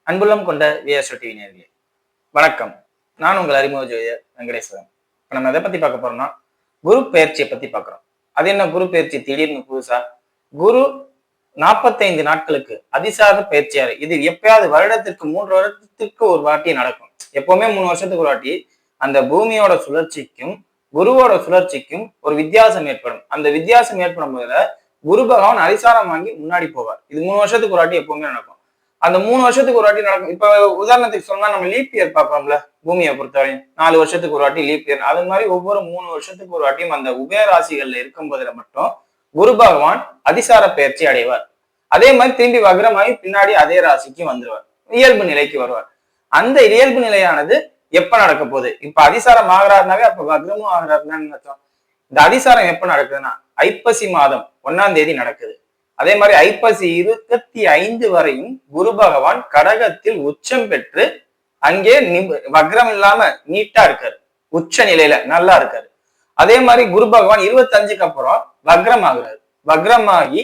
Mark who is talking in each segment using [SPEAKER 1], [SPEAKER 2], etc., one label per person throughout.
[SPEAKER 1] அன்புள்ளம் கொண்ட VSO TV நேயர்களே வணக்கம். நான் உங்கள் அறிமுக ஜோதிடர் வெங்கடேஸ்வரன். இப்போ நம்ம எதை பத்தி பார்க்க போறோம்னா குரு பெயர்ச்சியை பத்தி பார்க்குறோம். அது என்ன குரு பெயர்ச்சி திடீர்னு புதுசா? குரு 45 நாட்களுக்கு அதிசார பயிற்சியாரு. இது எப்பயாவது வருடத்திற்கு 3 வருடத்திற்கு ஒரு வாட்டி நடக்கும். எப்பவுமே 3 வருஷத்துக்கு ஒரு வாட்டி அந்த பூமியோட சுழற்சிக்கும் குருவோட சுழற்சிக்கும் ஒரு வித்தியாசம் ஏற்படும். அந்த வித்தியாசம் ஏற்படும் போதுல குரு பகவான் அதிசாரம் வாங்கி முன்னாடி போவார். இது 3 வருஷத்துக்கு ஒரு வாட்டி எப்பவுமே நடக்கும். அந்த 3 வருஷத்துக்கு ஒரு வாட்டி நடக்கும். இப்ப உதாரணத்துக்கு சொன்னா நம்ம லீப் இயர் பார்ப்போம்ல, பூமியை பொறுத்தவரையும் 4 வருஷத்துக்கு ஒரு வாட்டி லீப் இயர். அது மாதிரி ஒவ்வொரு 3 வருஷத்துக்கு ஒரு வாட்டியும் அந்த உபயராசிகள்ல இருக்கும் போதுல மட்டும் குரு பகவான் அதிசார பயிற்சி அடைவார். அதே மாதிரி திரும்பி வக்ரமாகி பின்னாடி அதே ராசிக்கு வந்துருவார், இயல்பு நிலைக்கு வருவார். அந்த இயல்பு நிலையானது எப்ப நடக்க போகுது? இப்ப அதிசாரம் ஆகிறாருனாவே அப்ப வக்ரமும் ஆகிறாருன்னு அர்த்தம். இந்த அதிசாரம் எப்ப நடக்குதுன்னா ஐப்பசி மாதம் 1ஆம் தேதி நடக்குது. அதே மாதிரி ஐப்பசி 25 வரையும் குரு பகவான் கடகத்தில் உச்சம் பெற்று அங்கே வக்ரம் இல்லாம நீட்டா இருக்காரு, உச்ச நிலையில நல்லா இருக்காரு. அதே மாதிரி குரு பகவான் 25க்கு அப்புறம் வக்ரம் ஆகுறாரு. வக்ரமாகி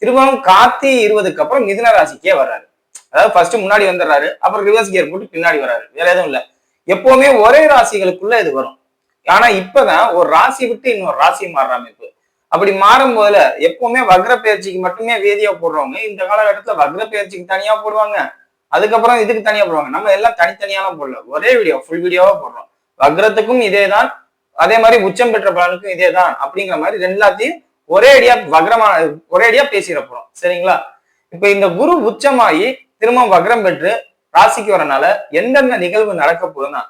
[SPEAKER 1] திரும்பவும் கார்த்தி 20க்கு அப்புறம் மிதுன ராசிக்கே வர்றாரு. அதாவது ஃபர்ஸ்ட் முன்னாடி வந்துடுறாரு, அப்புறம் ரிவர்ஸ் கியர் போட்டு பின்னாடி வர்றாரு. வேற எதுவும் இல்ல. எப்பவுமே ஒரே ராசிகளுக்குள்ள இது வரும். ஆனா இப்பதான் ஒரு ராசி விட்டு இன்னொரு ராசி மாறுற அமைப்பு. அப்படி மாறும் போதுல எப்பவுமே வக்ர பயிற்சிக்கு மட்டுமே வேதியா போடுறவங்க இந்த காலகட்டத்துல வக்ர பயிற்சிக்கு தனியா போடுவாங்க, அதுக்கப்புறம் இதுக்கு தனியா போடுவாங்க. நம்ம எல்லாம் தனித்தனியாலாம் போடல, ஒரே வீடியோ ஃபுல் வீடியோவா போடுறோம். வக்ரத்துக்கும் இதேதான், அதே மாதிரி உச்சம் பெற்ற பலனுக்கும் இதேதான் அப்படிங்கிற மாதிரி எல்லாத்தையும் ஒரே அடியா பேசிட போறோம். சரிங்களா? இப்ப இந்த குரு உச்சமாயி திரும்ப வக்ரம் பெற்று ராசிக்கு வரனால எந்தெந்த நிகழ்வு நடக்க போகுதுன்னா,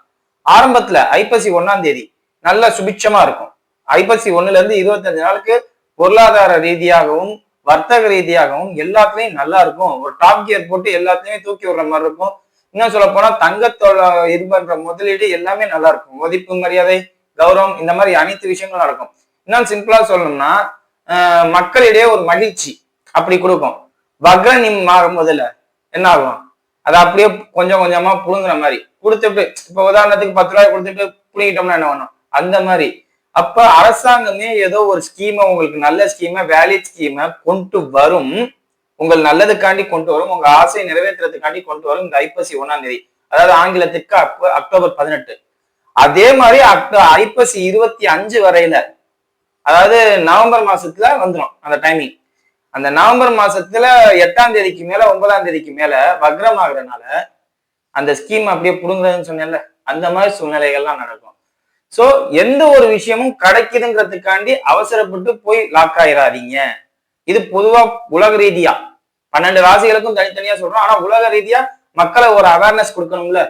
[SPEAKER 1] ஆரம்பத்துல ஐப்பசி 1ஆம் தேதி நல்ல சுபிட்சமா இருக்கும். ஐப்பசி 1ல இருந்து 25 நாளுக்கு பொருளாதார ரீதியாகவும் வர்த்தக ரீதியாகவும் எல்லாத்துலயும் நல்லா இருக்கும். ஒரு டாப் கியர் போட்டு எல்லாத்தையுமே தூக்கி விடுற மாதிரி இருக்கும். இன்னும் சொல்ல போனா தங்கத்தோட இது பண்ற முதலீடு எல்லாமே நல்லா இருக்கும். மதிப்பு மரியாதை கௌரவம் இந்த மாதிரி அனைத்து விஷயங்களும் நடக்கும். இன்னும் சிம்பிளா சொல்லணும்னா மக்களிடையே ஒரு மகிழ்ச்சி அப்படி கொடுக்கும். வக்ரம் மாறும் முதல்ல என்ன ஆகும்? அதை அப்படியே கொஞ்சம் கொஞ்சமா புழுங்குற மாதிரி கொடுத்துட்டு, இப்ப உதாரணத்துக்கு 10 ரூபாய் கொடுத்துட்டு புழுங்கிட்டோம்னா என்ன பண்ணும்? அந்த மாதிரி. அப்ப அரசாங்கமே ஏதோ ஒரு ஸ்கீமை, உங்களுக்கு நல்ல ஸ்கீமை, வேலிட் ஸ்கீமை கொண்டு வரும், உங்கள் நல்லதுக்காண்டி கொண்டு வரும், உங்க ஆசையை நிறைவேற்றுறதுக்காண்டி கொண்டு வரும் இந்த ஐப்பசி 1ஆம் தேதி. அதாவது ஆங்கிலத்துக்கு அக்டோபர் 18. அதே மாதிரி ஐப்பசி 25 வரையில, அதாவது நவம்பர் மாசத்துல வந்துடும் அந்த டைமிங். அந்த நவம்பர் மாசத்துல 8ஆம் தேதிக்கு மேல 9ஆம் தேதிக்கு மேல வக்ரம் ஆகுறதுனால அந்த ஸ்கீம் அப்படியே புடுங்குறதுன்னு சொன்னேன்ல, அந்த மாதிரி சூழ்நிலைகள்லாம் நடக்கும். சோ எந்த ஒரு விஷயமும் கிடைக்குதுங்கிறதுக்காண்டி அவசரப்பட்டு போய் லாக் ஆயிடாதீங்க. இது பொதுவா உலக ரீதியா 12 ராசிகளுக்கும் தனித்தனியா சொல்றோம். ஆனா உலக ரீதியா மக்களை ஒரு அவேர்னஸ் கொடுக்கணும்ல.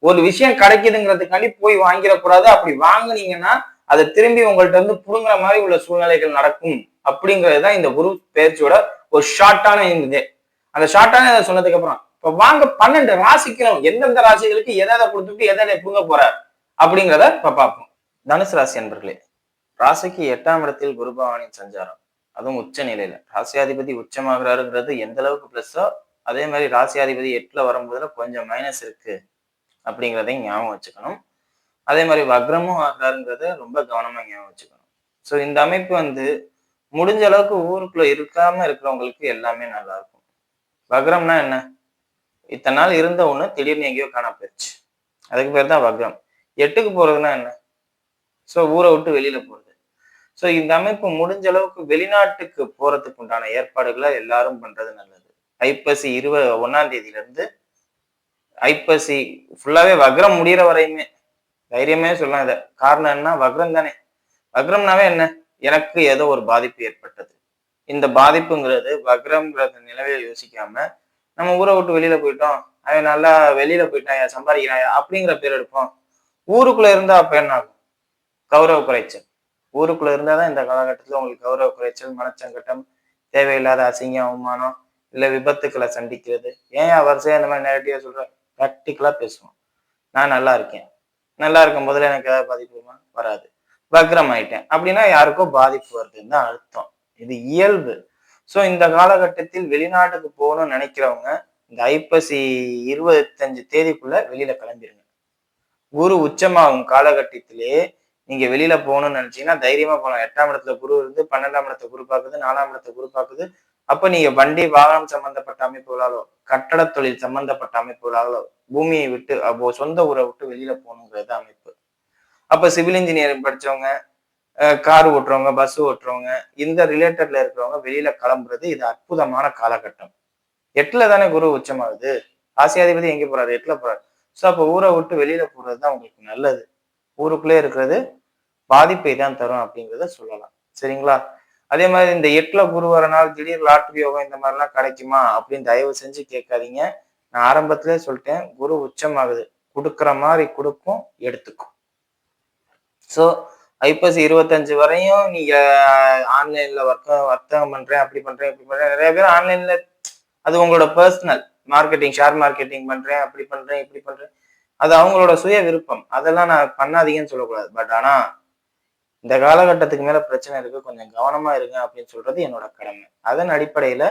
[SPEAKER 1] ஒரு விஷயம் கிடைக்குதுங்கிறதுக்காண்டி போய் வாங்கிடக்கூடாது. அப்படி வாங்கினீங்கன்னா அதை திரும்பி உங்கள்ட்ட இருந்து புடுங்குற மாதிரி உள்ள சூழ்நிலைகள் நடக்கும். அப்படிங்கிறதுதான் இந்த குரு பயிற்சியோட ஒரு ஷார்ட்டான இது. அந்த ஷார்ட்டான இதை சொன்னதுக்கு அப்புறம் இப்ப வாங்க 12 ராசிக்கணும், எந்தெந்த ராசிகளுக்கு எதை கொடுத்துட்டு எதை புடுங்க போறார் அப்படிங்கிறத இப்ப பார்ப்போம். தனுசு ராசி அன்பர்களே, ராசிக்கு 8ஆம் இடத்தில் குரு பகவானின் சஞ்சாரம், அதுவும் உச்ச நிலையில. ராசியாதிபதி உச்சமாகிறாருங்கிறது எந்த அளவுக்கு பிளஸ்ஸோ அதே மாதிரி ராசியாதிபதி 8ல வரும்போதுல கொஞ்சம் மைனஸ் இருக்கு அப்படிங்கிறதையும் ஞாபகம் வச்சுக்கணும். அதே மாதிரி வக்ரமும் ஆகிறாருங்கிறத ரொம்ப கவனமா ஞாபகம் வச்சுக்கணும். ஸோ இந்த அமைப்பு முடிஞ்ச அளவுக்கு ஊருக்குள்ள இருக்காம இருக்கிறவங்களுக்கு எல்லாமே நல்லா இருக்கும். வக்ரம்னா என்ன? இத்தனை நாள் இருந்த ஒண்ணு திடீர்னு எங்கேயோ காண போயிடுச்சு, அதுக்கு பேர் தான் வக்ரம். 8க்கு போறதுன்னா என்ன? ஸோ ஊரை விட்டு வெளியில போறது. ஸோ இந்த அமைப்பு முடிஞ்ச அளவுக்கு வெளிநாட்டுக்கு போறதுக்கு உண்டான ஏற்பாடுகளை எல்லாரும் பண்றது நல்லது. ஐப்பசி 21ஆம் தேதியில இருந்து ஐப்பசி ஃபுல்லாவே வக்ரம் முடிகிற வரையுமே தைரியமே சொல்லலாம். இதை காரணம் என்ன? வக்ரம் தானே. வக்ரம்னாவே என்ன? எனக்கு ஏதோ ஒரு பாதிப்பு ஏற்பட்டது. இந்த பாதிப்புங்கிறது வக்ரம்ங்கிறது நிலவையில் யோசிக்காம நம்ம ஊரை விட்டு வெளியில போயிட்டோம், அவன் நல்லா வெளியில போயிட்டான் சம்பாதிக்கிறாயா அப்படிங்கிற பேர் எடுப்போம். ஊருக்குள்ள இருந்தா அப்ப என்ன ஆகும்? கௌரவ குறைச்சல். ஊருக்குள்ள இருந்தாதான் இந்த காலகட்டத்துல உங்களுக்கு கௌரவ குறைச்சல், மனச்சங்கட்டம், தேவையில்லாத அசிங்கம், அவமானம், இல்ல விபத்துக்களை சந்திக்கிறது. ஏன் வரிசையா இந்த மாதிரி நேரடிவா சொல்றேன்? ப்ராக்டிக்கலா பேசுவோம். நான் நல்லா இருக்கேன், நல்லா இருக்கும் போதுல எனக்கு ஏதாவது பாதிப்பு வருமா? வராது. வக்ரம் ஆயிட்டேன் அப்படின்னா யாருக்கோ பாதிப்பு வருதுன்னு தான் அர்த்தம். இது இயல்பு. சோ இந்த காலகட்டத்தில் வெளிநாட்டுக்கு போகணும்னு நினைக்கிறவங்க இந்த ஐப்பசி 25 தேதிக்குள்ள வெளியில கிளம்பிடுங்க. குரு உச்சமாகும் காலகட்டத்திலே நீங்க வெளியில போகணும்னு நினைச்சீங்கன்னா தைரியமா போகலாம். 8ஆம் இடத்துல குரு இருந்து 12ஆம் இடத்தை குரு பார்க்குது, 4ஆம் இடத்தை குரு பார்க்குது, அப்ப நீங்க வண்டி வாகனம் சம்பந்தப்பட்ட அமைப்புகளாலோ கட்டட தொழில் சம்பந்தப்பட்ட அமைப்புகளாலோ பூமியை விட்டு அப்போ சொந்த ஊரை விட்டு வெளியில போகணுங்கிறது அமைப்பு. அப்ப சிவில் இன்ஜினியரிங் படிச்சவங்க, கார் ஓட்டுறவங்க, பஸ் ஓட்டுறவங்க, இந்த ரிலேட்டட்ல இருக்கிறவங்க வெளியில கிளம்புறது இது அற்புதமான காலகட்டம். 8ல தானே குரு உச்சமாகுது. ராசியாதிபதி எங்க போறாரு? 8ல போறாரு. சோ அப்ப ஊரை விட்டு வெளியில போறதுதான் உங்களுக்கு நல்லது. ஊருக்குள்ளே இருக்கிறது பாதிப்பை தான் தரும் அப்படிங்கிறத சொல்லலாம். சரிங்களா? அதே மாதிரி இந்த 8ல குரு வரனால திடீர் லாட்டரி யோகம் இந்த மாதிரிலாம் கிடைக்குமா அப்படின்னு தயவு செஞ்சு கேட்காதீங்க. நான் ஆரம்பத்திலே சொல்லிட்டேன். குரு உச்சமாகுது. குடுக்குற மாதிரி கொடுக்கும், எடுத்துக்கும். சோ ஐப்பசி 25 வரையும் நீங்க ஆன்லைன்ல வர்த்தகம் பண்றேன், அப்படி பண்றேன், இப்படி பண்றேன். நிறைய பேர் ஆன்லைன்ல அது உங்களோட பர்சனல் மார்க்கெட்டிங், ஷேர் மார்க்கெட்டிங் பண்றேன், அப்படி பண்றேன், இப்படி பண்றேன். அது அவங்களோட சுய விருப்பம். அதெல்லாம் நான் பண்ணாதீங்கன்னு சொல்லக்கூடாது. பட் ஆனா இந்த காலகட்டத்துக்கு மேல பிரச்சனை இருக்கு. கொஞ்சம் கவனமா இருங்க அப்படின்னு சொல்றது என்னோட கடமை. அதன் அடிப்படையில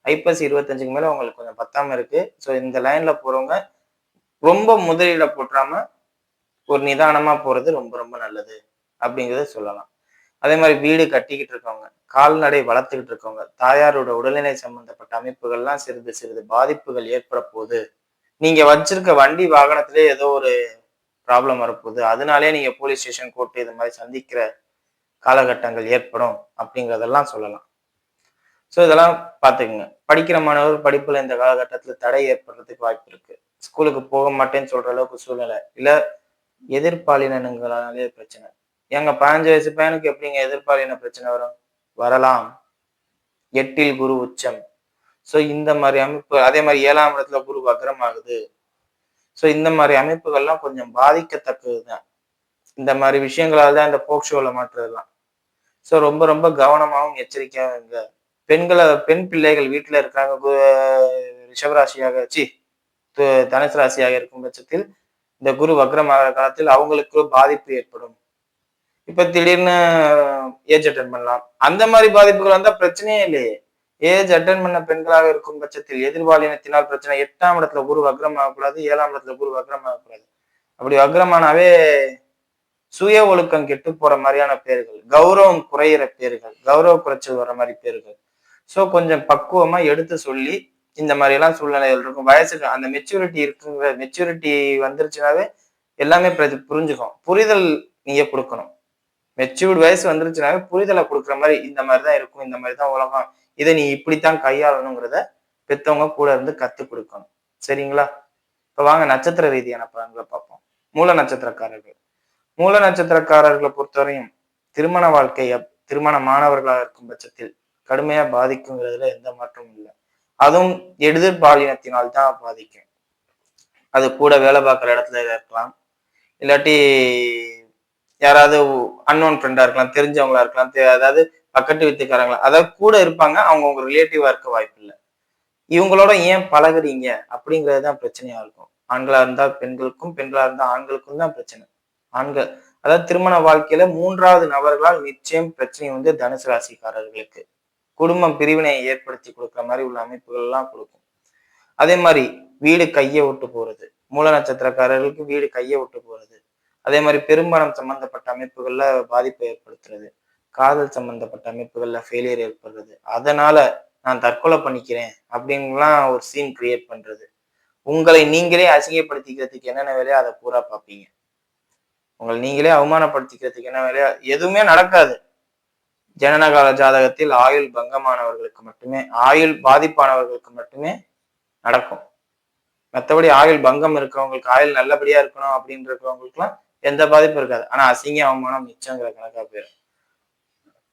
[SPEAKER 1] ஐப்பசி 25க்கு மேல உங்களுக்கு கொஞ்சம் பத்தாம இருக்கு. சோ இந்த லைன்ல போறவங்க ரொம்ப முதலீட போட்டுறாம ஒரு நிதானமா போறது ரொம்ப ரொம்ப நல்லது அப்படிங்கிறத சொல்லலாம். அதே மாதிரி வீடு கட்டிக்கிட்டு இருக்கவங்க, கால்நடை வளர்த்துக்கிட்டு இருக்கவங்க, தாயாரோட உடல்நிலை சம்பந்தப்பட்ட அமைப்புகள்லாம் சிறிது சிறிது பாதிப்புகள் ஏற்பட போகுது. நீங்க வச்சிருக்க வண்டி வாகனத்திலே ஏதோ ஒரு ப்ராப்ளம் வரப்போகுது. அதனாலே நீங்க போலீஸ் ஸ்டேஷன், கோர்ட் இது மாதிரி சந்திக்கிற காலகட்டங்கள் ஏற்படும் அப்படிங்கிறதெல்லாம் சொல்லலாம். சோ இதெல்லாம் பார்த்துக்குங்க. படிக்கிற மாணவர் படிப்புல இந்த காலகட்டத்துல தடை ஏற்படுறதுக்கு வாய்ப்பு இருக்கு. ஸ்கூலுக்கு போக மாட்டேன்னு சொல்ற அளவுக்கு சூழ்நிலை. இல்ல எதிர்பாலினங்களாலே பிரச்சனை. ஏங்க 15 வயசு பையனுக்கு எப்படிங்க எதிர்பாலின பிரச்சனை வரும்? வரலாம். 8ல் குரு உச்சம். சோ இந்த மாதிரி அமைப்பு, அதே மாதிரி 7ஆம் இடத்துல குரு வக்ரம் ஆகுது. சோ இந்த மாதிரி அமைப்புகள்லாம் கொஞ்சம் பாதிக்கத்தக்கதுதான். இந்த மாதிரி விஷயங்களால தான் இந்த போக்சோல மாற்றுறதெல்லாம். சோ ரொம்ப ரொம்ப கவனமாவும் எச்சரிக்கையாவும் இருங்க. பெண் பிள்ளைகள் வீட்டுல இருக்காங்க, ரிஷபராசியாக தனுசு ராசியாக இருக்கும் பட்சத்தில் இந்த குரு வக்ரமாகிற காலத்தில் அவங்களுக்கு பாதிப்பு ஏற்படும். இப்ப திடீர்னு ஏஜ் அட்டன் பண்ணலாம். அந்த மாதிரி பாதிப்புகள் வந்தா பிரச்சனையே இல்லையே. ஏஜ் அட்டன் பண்ண பெண்களாக இருக்கும் பட்சத்தில் எதிர்பாலினத்தினால் பிரச்சனை. 8ஆம் இடத்துல குரு வக்ரம் ஆகக்கூடாது, 7ஆம் இடத்துல குரு வக்ரம் ஆகக்கூடாது. அப்படி வக்ரமானாவே சுய ஒழுக்கம் கெட்டு போற மாதிரியான பேர்கள், கௌரவம் குறையிற பேர்கள், கௌரவ குறைச்சல் வர மாதிரி பேர்கள். சோ கொஞ்சம் பக்குவமா எடுத்து சொல்லி இந்த மாதிரி எல்லாம் சூழ்நிலைகள் இருக்கும். வயசுக்கு அந்த மெச்சூரிட்டி வந்துருச்சுனாவே எல்லாமே புரிஞ்சுக்கும். புரிதல் நீங்க கொடுக்கணும். மெச்சூர்டு வயசு வந்துருச்சுனாவே புரிதலை கொடுக்குற மாதிரி இந்த மாதிரிதான் இருக்கும், இந்த மாதிரிதான் உலகம், இதை நீ இப்படித்தான் கையாளணுங்கிறத பெத்தவங்க கூட இருந்து கத்து கொடுக்கணும். சரிங்களா? இப்ப வாங்க நட்சத்திர ரீதியான பலன்களை பார்ப்போம். மூல நட்சத்திரக்காரர்கள். மூல நட்சத்திரக்காரர்களை பொறுத்தவரையும் திருமண வாழ்க்கைய திருமணமானவர்களாக இருக்கும் பட்சத்தில் கடுமையா பாதிக்குங்கிறதுல எந்த மாற்றமும் இல்லை. அதுவும் எதிர்பாலினத்தினால் தான் பாதிக்கும். அது கூட வேலை பார்க்குற இடத்துல இருக்கலாம், இல்லாட்டி யாராவது அன்னோன் ஃப்ரெண்டா இருக்கலாம், தெரிஞ்சவங்களா இருக்கலாம், அதாவது பக்கத்து வீட்டுக்காரங்களா, அதாவது கூட இருப்பாங்க, அவங்க உங்க ரிலேட்டிவா இருக்க வாய்ப்பு இல்லை. இவங்களோட ஏன் பழகுறீங்க அப்படிங்கிறது தான் பிரச்சனையா இருக்கும். ஆண்களா இருந்தா பெண்களுக்கும், பெண்களா இருந்தா ஆண்களுக்கும் தான் பிரச்சனை. ஆண்கள் அதாவது திருமண வாழ்க்கையில 3வது நபர்களால் நிச்சயம் பிரச்சனை வந்து தனுசு ராசிக்காரர்களுக்கு குடும்பம் பிரிவினையை ஏற்படுத்தி கொடுக்குற மாதிரி உள்ள அமைப்புகள் எல்லாம் கொடுக்கும். அதே மாதிரி வீடு கையை விட்டு போறது, மூல நட்சத்திரக்காரர்களுக்கு வீடு கையை விட்டு போறது. அதே மாதிரி பெரும்பாலம் சம்பந்தப்பட்ட அமைப்புகள்ல பாதிப்பை ஏற்படுத்துறது, காதல் சம்பந்தப்பட்ட அமைப்புகள்ல ஃபெயிலியர் ஏற்படுறது, அதனால நான் தற்கொலை பண்ணிக்கிறேன் அப்படின்லாம் ஒரு சீன் கிரியேட் பண்றது, உங்களை நீங்களே அசிங்கப்படுத்திக்கிறதுக்கு என்னென்ன வேலையோ அதை பூரா பார்ப்பீங்க. உங்களை நீங்களே அவமானப்படுத்திக்கிறதுக்கு என்ன வேலையா, எதுவுமே நடக்காது. ஜனனகால ஜாதகத்தில் ஆயுள் பங்கமானவர்களுக்கு மட்டுமே, ஆயுள் பாதிப்பானவர்களுக்கு மட்டுமே நடக்கும். மற்றபடி ஆயுள் பங்கம் இருக்கவங்களுக்கு, ஆயுள் நல்லபடியா இருக்கணும் அப்படின்னு இருக்கிறவங்களுக்கு எல்லாம் எந்த பாதிப்பும் இருக்காது. ஆனா அசிங்க அவமானம் மிச்சங்கிற கணக்கா போயிடும்.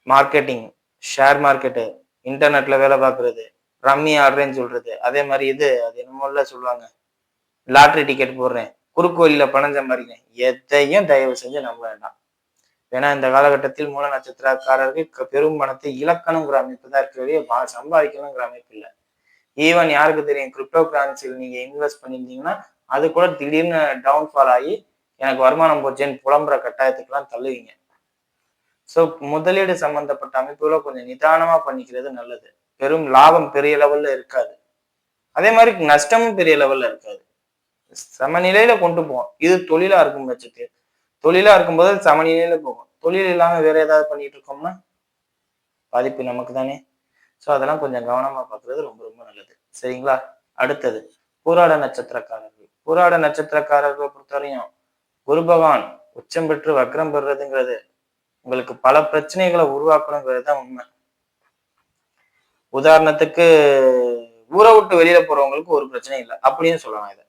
[SPEAKER 1] மார்க்கெட்டிங், ஷேர் மார்க்கெட்டு, இன்டர்நெட்ல வேலை பார்க்கறது, ரம்மி ஆடுறேன்னு சொல்றது, அதே மாதிரி அது என்னமோல சொல்லுவாங்க, லாட்ரி டிக்கெட் போடுறேன், குறுக்கு வழியில பணம் சம்பாதிக்கிறேன், எதையும் தயவு செஞ்சு நம்ப வேண்டாம். ஏன்னா இந்த காலகட்டத்தில் மூல நட்சத்திரக்காரர்கள் பெரும் பணத்தை இழக்கணுங்கிற அமைப்பு தான் இருக்க, சம்பாதிக்கணுங்கிற அமைப்பு இல்லை. ஈவன் யாருக்கு தெரியும், கிரிப்டோ கரன்சியில் நீங்க இன்வெஸ்ட் பண்ணியிருந்தீங்கன்னா அது கூட திடீர்னு டவுன்ஃபால் ஆகி எனக்கு வருமானம் போச்சேன்னு புலம்புற கட்டாயத்துக்குலாம் தள்ளுவீங்க. ஸோ முதலீடு சம்பந்தப்பட்ட அமைப்புகளை கொஞ்சம் நிதானமா பண்ணிக்கிறது நல்லது. பெரும் லாபம் பெரிய லெவல்ல இருக்காது, அதே மாதிரி நஷ்டமும் பெரிய லெவல்ல இருக்காது. சமநிலையில கொண்டு போவோம். இது தொழிலா இருக்கும் பட்சத்தில், தொழிலா இருக்கும்போது சமநிலையில போகும். தொழில் இல்லாம வேற ஏதாவது பண்ணிட்டு இருக்கோம்னா பாதிப்பு நமக்கு தானே. ஸோ அதெல்லாம் கொஞ்சம் கவனமா பார்க்கறது ரொம்ப ரொம்ப நல்லது. சரிங்களா? அடுத்தது பூராட நட்சத்திரக்காரர்கள். பூராட நட்சத்திரக்காரர்களை பொறுத்தவரையும் குரு பகவான் உச்சம் பெற்று வக்ரம் பெறுறதுங்கிறது உங்களுக்கு பல பிரச்சனைகளை உருவாக்கணுங்கிறது தான் உண்மை. உதாரணத்துக்கு ஊரை விட்டு வெளியில போறவங்களுக்கு ஒரு பிரச்சனையும் இல்லை அப்படின்னு சொல்லலாம். இதை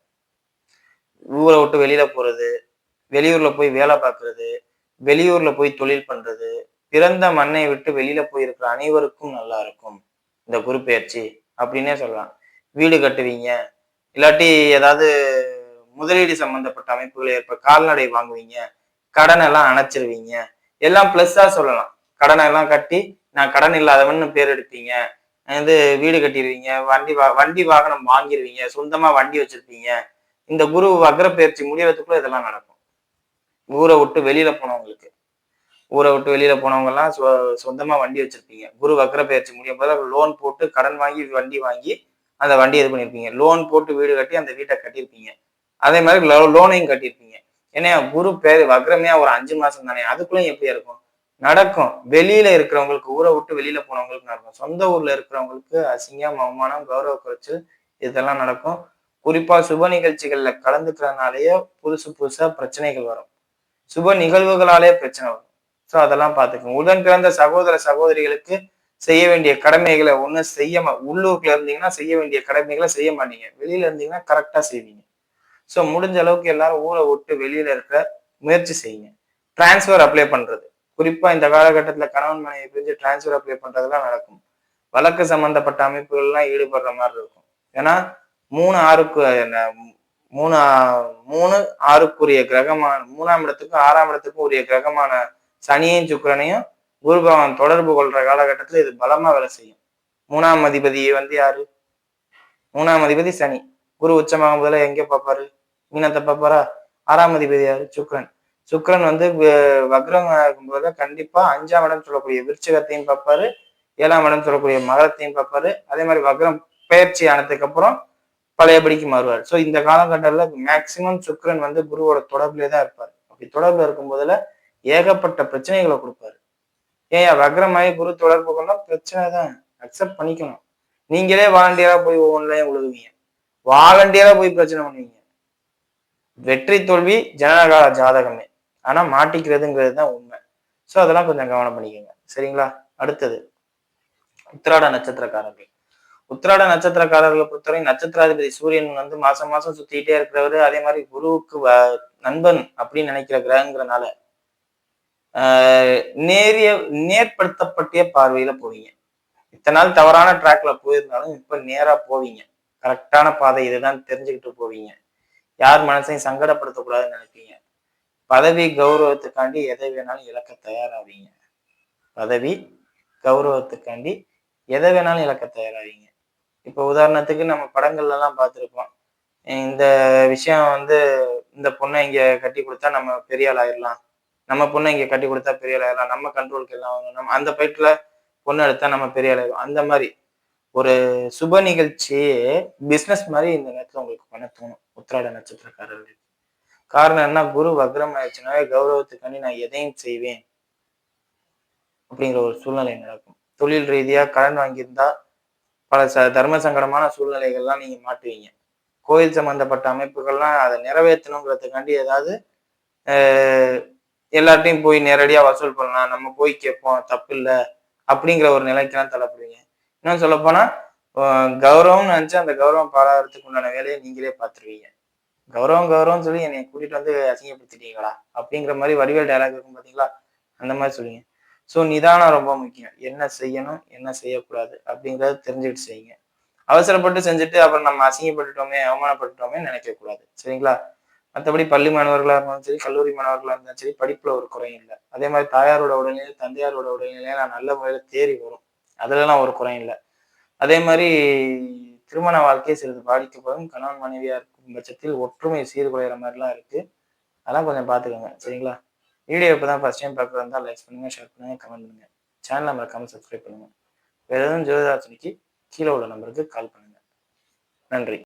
[SPEAKER 1] ஊரை விட்டு வெளியில போறது, வெளியூர்ல போய் வேலை பார்க்கறது, வெளியூர்ல போய் தொழில் பண்றது, பிறந்த மண்ணை விட்டு வெளியில போயிருக்கிற அனைவருக்கும் நல்லா இருக்கும் இந்த குரு பெயர்ச்சி அப்படின்னே சொல்லலாம். வீடு கட்டுவீங்க, இல்லாட்டி ஏதாவது முதலீடு சம்பந்தப்பட்ட அமைப்புகள் கால்நடை வாங்குவீங்க, கடன் எல்லாம் அணைச்சிருவீங்க, எல்லாம் பிளஸ்ஸா சொல்லலாம். கடனை எல்லாம் கட்டி நான் கடன் இல்லாதவன்னு பேர் எடுப்பீங்க, வந்து வீடு கட்டிடுவீங்க, வண்டி வாகனம் வாங்கிடுவீங்க, சொந்தமா வண்டி வச்சிருப்பீங்க. இந்த குரு வக்ர பயிற்சி முடியறதுக்குள்ள இதெல்லாம் நடக்கும். ஊரை விட்டு வெளியில போனவங்களுக்கு, ஊரை விட்டு வெளியில போனவங்க எல்லாம் சொந்தமா வண்டி வச்சிருப்பீங்க. குரு வக்ர பயிற்சி முடியும் போது லோன் போட்டு கடன் வாங்கி வண்டி வாங்கி அந்த வண்டியை இது பண்ணிருப்பீங்க. லோன் போட்டு வீடு கட்டி அந்த வீட்டை கட்டியிருப்பீங்க. அதே மாதிரி லோனையும் கட்டியிருப்பீங்க. ஏன்னா குரு பேர் வக்ரமே ஒரு 5 மாசம் தானே, அதுக்குள்ளயும் எப்படி இருக்கும்? நடக்கும். வெளியில இருக்கிறவங்களுக்கு, ஊரை விட்டு வெளியில போனவங்களுக்கு நடக்கும். சொந்த ஊர்ல இருக்கிறவங்களுக்கு அசிங்கம், அவமானம், கௌரவ குறைச்சல் இதெல்லாம் நடக்கும். குறிப்பா சுப நிகழ்ச்சிகள்ல கலந்துக்கிறதுனாலயே புதுசா பிரச்சனைகள் வரும். சுப நிகழ்வுகளாலே பிரச்சனை வரும். ஸோ அதெல்லாம் பார்த்துக்கோங்க. உடன் பிறந்த சகோதர சகோதரிகளுக்கு செய்ய வேண்டிய கடமைகளை ஒண்ணு உள்ளூர்ல இருந்தீங்கன்னா செய்ய வேண்டிய கடமைகளை செய்ய மாட்டீங்க. வெளியில இருந்தீங்கன்னா கரெக்டா செய்வீங்க. ஸோ முடிஞ்ச அளவுக்கு எல்லாரும் ஊரை விட்டு வெளியில இருக்க முயற்சி செய்யுங்க. டிரான்ஸ்ஃபர் அப்ளை பண்றது, குறிப்பா இந்த காலகட்டத்துல கணவன் மனைவி பிரிஞ்சு டிரான்ஸ்ஃபர் அப்ளை பண்றதெல்லாம் நடக்கும். வழக்கு சம்பந்தப்பட்ட அமைப்புகள்லாம் ஈடுபடுற மாதிரி இருக்கும். ஏன்னா 3 6க்கு 3 6க்குரிய கிரகமான 3ஆம் இடத்துக்கும் 6ஆம் இடத்துக்கும் உரிய கிரகமான சனியையும் சுக்கிரனையும் குரு பகவான் தொடர்பு கொள்ற காலகட்டத்துல இது பலமா வேலை செய்யும். 3ஆம் அதிபதி வந்து யாரு? 3ஆம் அதிபதி சனி. குரு உச்சமாகும் போதுல எங்க பார்ப்பாரு? மீனத்தை பார்ப்பாரா? 6ஆம் அதிபதி யாரு? சுக்கிரன். சுக்கிரன் வந்து வக்ரம் ஆகும்போது கண்டிப்பா 5ஆம் இடம் சொல்லக்கூடிய விருச்சிகத்தையும் பார்ப்பாரு, 7ஆம் இடம் சொல்லக்கூடிய மகரத்தையும் பார்ப்பாரு. அதே மாதிரி வக்ரம் பயிற்சி ஆனதுக்கு அப்புறம் பழையபடிக்கு மாறுவார். ஸோ இந்த காலகட்டத்துல மேக்சிமம் சுக்கிரன் வந்து குருவோட தொடர்புலேயே தான் இருப்பார். அப்படி தொடர்புல இருக்கும் போதுல ஏகப்பட்ட பிரச்சனைகளை கொடுப்பாரு. ஏன் வக்ரமாயி குரு தொடர்பு கொண்டா பிரச்சனை தான், அக்செப்ட் பண்ணிக்கணும். நீங்களே வாலண்டியரா போய் ஒவ்வொன்றையும் உழுதுவீங்க, வாலண்டியரா போய் பிரச்சனை பண்ணுவீங்க. வெற்றி தோல்வி ஜனனகால ஜாதகமே, ஆனா மாட்டிக்கிறதுங்கிறது தான் உண்மை. ஸோ அதெல்லாம் கொஞ்சம் கவனம் பண்ணிக்கோங்க. சரிங்களா? அடுத்தது உத்திராட நட்சத்திரக்காரர்கள். உத்திராட நட்சத்திரக்காரர்களை பொறுத்தவரை நட்சத்திராதிபதி சூரியன் வந்து மாசம் மாசம் சுத்திக்கிட்டே இருக்கிறவரு. அதே மாதிரி குருவுக்கு நண்பன் அப்படின்னு நினைக்கிற கிரகங்கிறனால நேர்படுத்தப்பட்ட பார்வையில போவீங்க. இத்தனை நாள் தவறான ட்ராக்ல போயிருந்தாலும் இப்ப நேரா போவீங்க. கரெக்டான பாதை இதுதான் தெரிஞ்சுக்கிட்டு போவீங்க. யார் மனசையும் சங்கடப்படுத்தக்கூடாதுன்னு நினைப்பீங்க. பதவி கௌரவத்துக்காண்டி எதை வேணாலும் இழக்க தயாராவீங்க. பதவி கௌரவத்துக்காண்டி எதை வேணாலும் இழக்க தயாராவீங்க. இப்ப உதாரணத்துக்கு நம்ம படங்கள்ல எல்லாம் பார்த்திருப்போம். இந்த விஷயம் வந்து இந்த பொண்ணை இங்க கட்டி கொடுத்தா நம்ம பெரிய ஆள் ஆயிடலாம், நம்ம பொண்ணை இங்க கட்டி கொடுத்தா பெரிய ஆள் ஆயிடலாம், நம்ம கண்ட்ரோலுக்கு எல்லாம் நம்ம அந்த பைட்ல பொண்ணு எடுத்தா நம்ம பெரிய ஆள் ஆயிடும். அந்த மாதிரி ஒரு சுப நிகழ்ச்சியே பிசினஸ் மாதிரி இந்த நேரத்துல உங்களுக்கு பண்ண தோணும் உத்திராட நட்சத்திரக்காரர்களுக்கு. காரணம் என்ன? குரு வக்ரம் ஆயிடுச்சுனாவே கௌரவத்துக்காண்டி நான் எதையும் செய்வேன் அப்படிங்கிற ஒரு சூழ்நிலை நடக்கும். தொழில் ரீதியா கடன் வாங்கியிருந்தா பல தர்ம சங்கடமான சூழ்நிலைகள்லாம் நீங்க மாட்டுவீங்க. கோயில் சம்பந்தப்பட்ட அமைப்புகள்லாம் அதை நிறைவேற்றணுங்கிறதுக்காண்டி ஏதாவது எல்லார்ட்டையும் போய் நேரடியா வசூல் பண்ணலாம், நம்ம போய் கேட்போம், தப்பு இல்லை அப்படிங்கிற ஒரு நிலைக்கெல்லாம் தள்ளப்படுவீங்க. இன்னும் சொல்ல போனா கௌரவம்னு நினைச்சு அந்த கௌரவம் பாராட்டுறதுக்கு உண்டான வேலையை நீங்களே பார்த்துருவீங்க. கௌரவம் சொல்லி என்னை கூட்டிட்டு வந்து அசிங்கப்படுத்திட்டீங்களா அப்படிங்கிற மாதிரி வடிவேல் டைலாக் இருக்கும் பாத்தீங்களா, அந்த மாதிரி சொல்லுவீங்க. ஸோ நிதானம் ரொம்ப முக்கியம். என்ன செய்யணும் என்ன செய்யக்கூடாது அப்படிங்கிறத தெரிஞ்சுக்கிட்டு செய்யுங்க. அவசரப்பட்டு செஞ்சுட்டு அப்புறம் நம்ம அசிங்கப்பட்டுட்டோமே அவமானப்பட்டுட்டோமே நினைக்க கூடாது. சரிங்களா? மற்றபடி பள்ளி மாணவர்களா இருந்தாலும் சரி, கல்லூரி மாணவர்களா இருந்தாலும் சரி, படிப்புல ஒரு குறையும் இல்லை. அதே மாதிரி தாயாரோட உடல்நிலை தந்தையாரோட உடல்நிலையை நான் நல்ல முறையில தேறி வரும், அதுலலாம் ஒரு குறையும் இல்லை. அதே மாதிரி திருமண வாழ்க்கை சிறிது பாதிக்கப்படும். கணவன் மனைவியா இருக்கும் பட்சத்தில் ஒற்றுமை சீர்குலைகிற மாதிரிலாம் இருக்கு. அதெல்லாம் கொஞ்சம் பார்த்துக்கோங்க. சரிங்களா? வீடியோ இப்பதான் ஃபர்ஸ்ட் டைம் பார்க்குறதா இருந்தால் லைக் பண்ணுங்க, ஷேர் பண்ணுங்க, கமெண்ட் பண்ணுங்க. சேனலை மறக்காம சப்ஸ்கிரைப் பண்ணுங்க. வேற எதுவும் ஜோதிட ஆலோசனைக்கு கீழே உள்ள நம்பருக்கு கால் பண்ணுங்க. நன்றி.